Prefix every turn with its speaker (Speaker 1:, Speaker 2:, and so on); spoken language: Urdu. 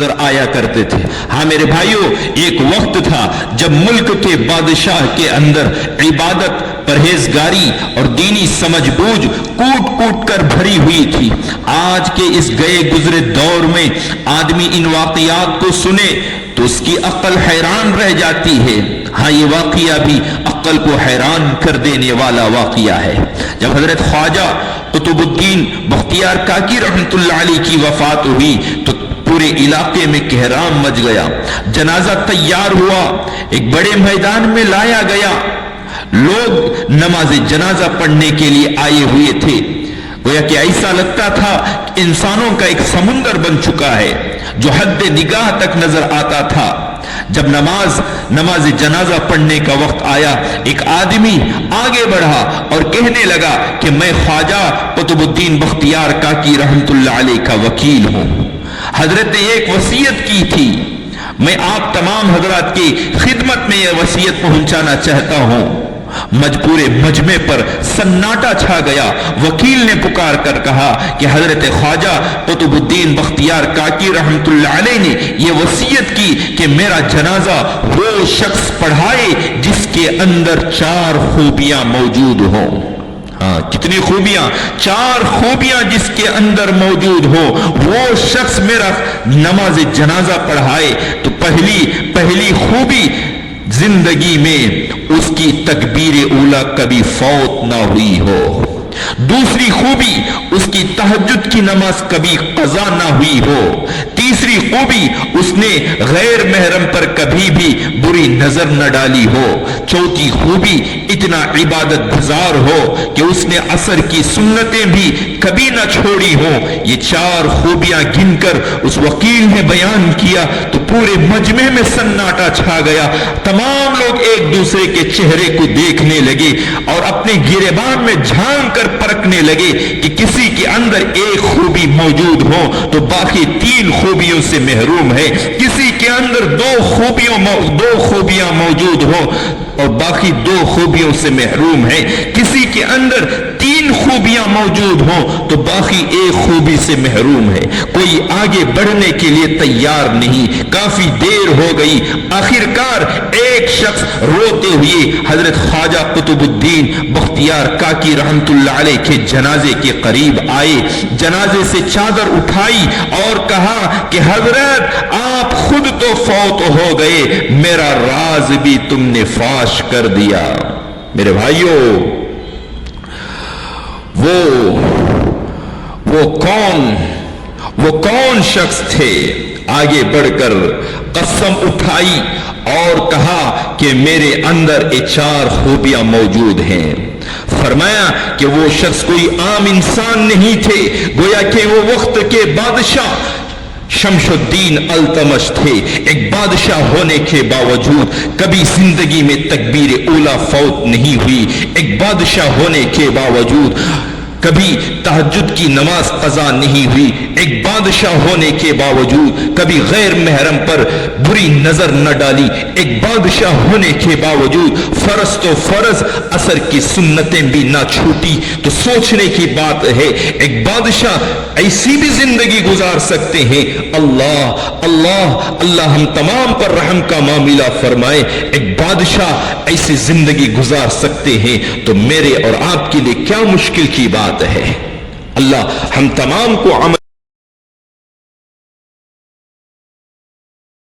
Speaker 1: نظر آیا کرتے تھے۔ ہاں میرے بھائیوں، ایک وقت تھا جب ملک کے بادشاہ کے اندر عبادت، پرہیزگاری اور دینی سمجھ بوجھ کوٹ کوٹ کر بھری ہوئی تھی۔ آج کے اس گئے گزرے دور میں آدمی ان واقعات کو سنے تو اس کی عقل حیران رہ جاتی ہے۔ ہاں یہ واقعہ بھی عقل کو حیران کر دینے والا واقعہ ہے۔ جب حضرت خواجہ قطب الدین بختیار کاکی رحمۃ اللہ علیہ کی وفات ہوئی تو پورے علاقے میں کہرام مچ گیا۔ جنازہ تیار ہوا، ایک بڑے میدان میں لایا گیا، لوگ نماز جنازہ پڑھنے کے لیے آئے ہوئے تھے۔ گویا کہ ایسا لگتا تھا کہ انسانوں کا ایک سمندر بن چکا ہے جو حد نگاہ تک نظر آتا تھا۔ جب نماز جنازہ پڑھنے کا وقت آیا، ایک آدمی آگے بڑھا اور کہنے لگا کہ میں خواجہ قطب الدین بختیار کاکی رحمۃ اللہ علیہ کا وکیل ہوں۔ حضرت نے ایک وصیت کی تھی، میں آپ تمام حضرات کی خدمت میں یہ وصیت پہنچانا چاہتا ہوں۔ پورے مجمع پر سناٹا چھا گیا۔ وکیل نے پکار کر کہا کہ حضرت خواجہ قطب الدین بختیار کاکی رحمۃ اللہ علیہ نے یہ وصیت کی کہ میرا جنازہ وہ شخص پڑھائے جس کے اندر 4 خوبیاں موجود ہوں۔ ہاں، کتنی خوبیاں؟ 4 خوبیاں جس کے اندر موجود ہو وہ شخص میرا نماز جنازہ پڑھائے۔ تو پہلی خوبی، زندگی میں اس کی تکبیر اولیٰ کبھی فوت نہ ہوئی ہو۔ دوسری خوبی، اس کی تہجد کی نماز کبھی قضا نہ ہوئی ہو۔ تیسری خوبی، اس نے غیر محرم پر کبھی بھی بری نظر نہ ڈالی ہو۔ چوتھی خوبی، اتنا عبادت گزار ہو کہ اس نے عصر کی سنتیں بھی کبھی نہ چھوڑی ہو۔ یہ 4 خوبیاں گن کر اس وکیل نے بیان کیا تو پورے مجمع میں سناٹا چھا گیا۔ تمام لوگ ایک دوسرے کے چہرے کو دیکھنے لگے اور اپنے گریبان میں جھانک کر پرکھنے لگے کہ کسی کے اندر ایک خوبی موجود ہو تو باقی 3 خوبیوں سے محروم ہے، کسی کے اندر 2 خوبیاں موجود ہو اور باقی 2 خوبیوں سے محروم ہے، کسی کے اندر 3 خوبیاں موجود ہوں تو باقی 1 خوبی سے محروم ہے۔ کوئی آگے بڑھنے کے لیے تیار نہیں۔ کافی دیر ہو گئی، آخرکار ایک شخص روتے ہوئے حضرت خواجہ قطب الدین بختیار کاکی رحمۃ اللہ علیہ کے جنازے کے قریب آئے، جنازے سے چادر اٹھائی اور کہا کہ حضرت آپ خود تو فوت ہو گئے، میرا راز بھی تم نے فاش کر دیا۔ میرے بھائیوں، وہ کون شخص تھے؟ آگے بڑھ کر قسم اٹھائی اور کہا کہ میرے اندر یہ 4 خوبیاں موجود ہیں۔ فرمایا کہ وہ شخص کوئی عام انسان نہیں تھے، گویا کہ وہ وقت کے بادشاہ شمس الدین التمش تھے۔ ایک بادشاہ ہونے کے باوجود کبھی زندگی میں تکبیر اولیٰ فوت نہیں ہوئی، ایک بادشاہ ہونے کے باوجود کبھی تہجد کی نماز قضا نہیں ہوئی، ایک بادشاہ ہونے کے باوجود کبھی غیر محرم پر بری نظر نہ ڈالی، ایک بادشاہ ہونے کے باوجود فرض تو فرض، عصر کی سنتیں بھی نہ چھوٹی۔ تو سوچنے کی بات ہے، ایک بادشاہ ایسی بھی زندگی گزار سکتے ہیں؟ اللہ اللہ اللہ ہم تمام پر رحم کا معاملہ فرمائے۔ ایک بادشاہ ایسی زندگی گزار سکتے ہیں تو میرے اور آپ کے لیے کیا مشکل کی بات ہے۔ اللہ ہم تمام کو عمل